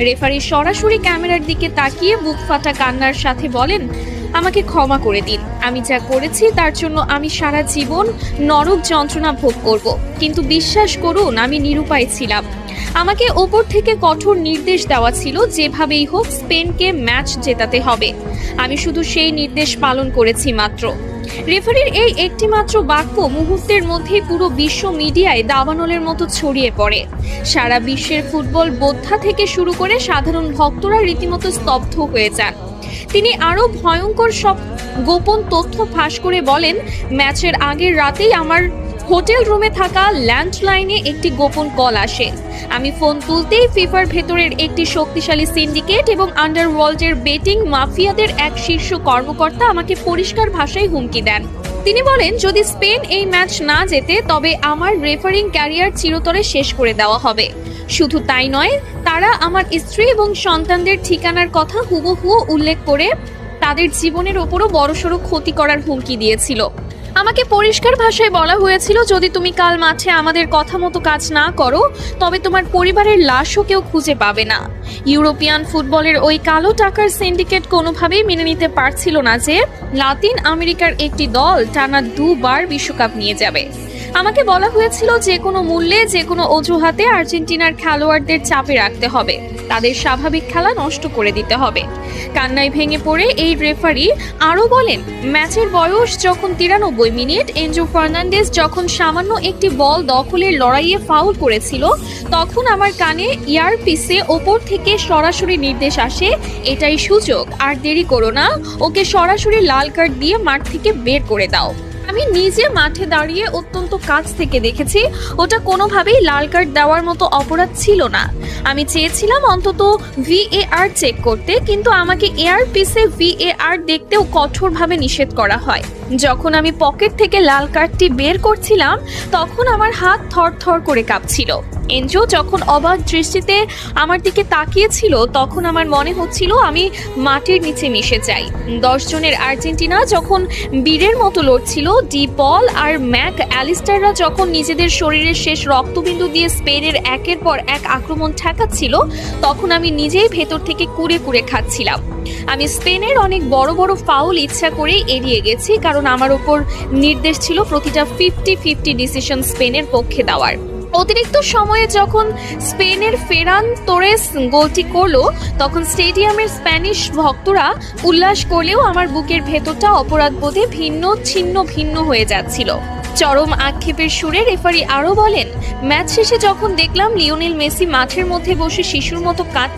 Referee সরাসরি ক্যামেরার দিকে তাকিয়ে বুক ফাটা কান্নার সাথে বলেন, আমাকে ক্ষমা করে দিন। আমি যা করেছি তার জন্য আমি সারা জীবন নরক যন্ত্রণা ভোগ করব, কিন্তু বিশ্বাস করুন আমি নিরুপায় ছিলাম। আমাকে ওপর থেকে কঠোর নির্দেশ দেওয়া ছিল, যেভাবেই হোক স্পেনকে ম্যাচ জেতাতে হবে। আমি শুধু সেই নির্দেশ পালন করেছি মাত্র। রেফারির এই একটি মাত্র বাক্য মুহূর্তের মধ্যেই পুরো বিশ্ব মিডিয়ায় দাবানলের মতো ছড়িয়ে পড়ে। সারা বিশ্বের ফুটবল বোদ্ধা থেকে শুরু করে সাধারণ ভক্তরা রীতিমতো স্তব্ধ হয়ে যান। তিনি আরো ভয়ঙ্কর সব গোপন তথ্য ফাঁস করে বলেন, ম্যাচের আগের রাতেই আমার হোটেল রুমে থাকা ল্যান্ডলাইনে একটি গোপন কল আসে। আমি ফোন তুলতেই ফিফার ভেতরের একটি শক্তিশালী সিন্ডিকেট এবং আন্ডারওয়ার্ল্ডের বেটিং মাফিয়াদের এক শীর্ষ কর্মকর্তা আমাকে পরিষ্কার ভাষায় হুমকি দেন। তিনি বলেন, যদি স্পেন এই ম্যাচ না জেতে তবে আমার রেফারিং ক্যারিয়ার চিরতরে শেষ করে দেওয়া হবে। শুধু তাই নয়, তারা আমার স্ত্রী এবং সন্তানদের ঠিকানার কথা হুবহু উল্লেখ করে তাদের জীবনের ওপরও বড়সড় ক্ষতি করার হুমকি দিয়েছিল। আমাকে পরিষ্কার ভাষায় বলা হয়েছিল, যদি তুমি কাল মাঠে আমাদের কথা মতো কাজ না করো তবে তোমার পরিবারের লাশও কেউ খুঁজে পাবে না। ইউরোপিয়ান ফুটবলের ওই কালো টাকার সিন্ডিকেট কোনোভাবেই মেনে নিতে পারছিল না যে লাতিন আমেরিকার একটি দল টানা দুবার বিশ্বকাপ নিয়ে যাবে। আমাকে বলা হয়েছিল, যে কোনো মূল্যে যে কোনো অজুহাতে আর্জেন্টিনার খেলোয়াড়দের চাপে রাখতে হবে, তাদের স্বাভাবিক খেলা নষ্ট করে দিতে হবে। কান্নায় ভেঙে পড়ে এই রেফারি আরও বলেন, ম্যাচের বয়স যখন 93 মিনিট, এনজো ফার্নান্ডেজ যখন সামান্য একটি বল দখলের লড়াইয়ে ফাউল করেছিল, তখন আমার কানে ইয়ারপিসে ওপর থেকে সরাসরি নির্দেশ আসে, এটাই সুযোগ, আর দেরি করো না, ওকে সরাসরি লাল কার্ড দিয়ে মাঠ থেকে বের করে দাও। আমি নিজে মাঠে দাঁড়িয়ে অত্যন্ত কাছ থেকে দেখেছি, ওটা কোনোভাবেই লাল কার্ড দেওয়ার মতো অপরাধ ছিল না। আমি চেয়েছিলাম অন্তত VAR চেক করতে, কিন্তু আমাকে এয়ারপিসে VAR দেখতেও কঠোরভাবে নিষেধ করা হয়। যখন আমি পকেট থেকে লাল কার্ডটি বের করছিলাম তখন আমার হাত থরথর করে কাঁপছিল। এনজো যখন অবাক দৃষ্টিতে আমার দিকে তাকিয়েছিল তখন আমার মনে হচ্ছিল আমি মাটির নিচে মিশে যাই। 10 জনের আর্জেন্টিনা যখন বীরের মতো লড়ছিল, ডি পল আর ম্যাক অ্যালিস্টাররা যখন নিজেদের শরীরের শেষ রক্তবিন্দু দিয়ে স্পেনের একের পর এক আক্রমণ ঠেকাচ্ছিল, তখন আমি নিজেই ভেতর থেকে কুরে কুরে খাচ্ছিলাম। আমি স্পেনের অনেক বড় বড় ফাউল ইচ্ছা করেই এড়িয়ে গেছি, কারণ আমার ওপর নির্দেশ ছিল প্রতিটা 50-50 ডিসিশন স্পেনের পক্ষে দেওয়ার। অতিরিক্ত সময়ে যখন স্পেনের ফেরান তোরেস গোলটি করলো, তখন স্টেডিয়ামের স্প্যানিশ ভক্তরা উল্লাস করলেও আমার বুকের ভেতরটা অপরাধবোধে ভিন্ন হয়ে যাচ্ছিল। চরম আক্ষেপের সুরে রেফারি আরও বলেন, ম্যাচ শেষে যখন দেখলাম লিওনেল মেসি মাঠের মধ্যে বসে শিশুর মতো কাঁদছে,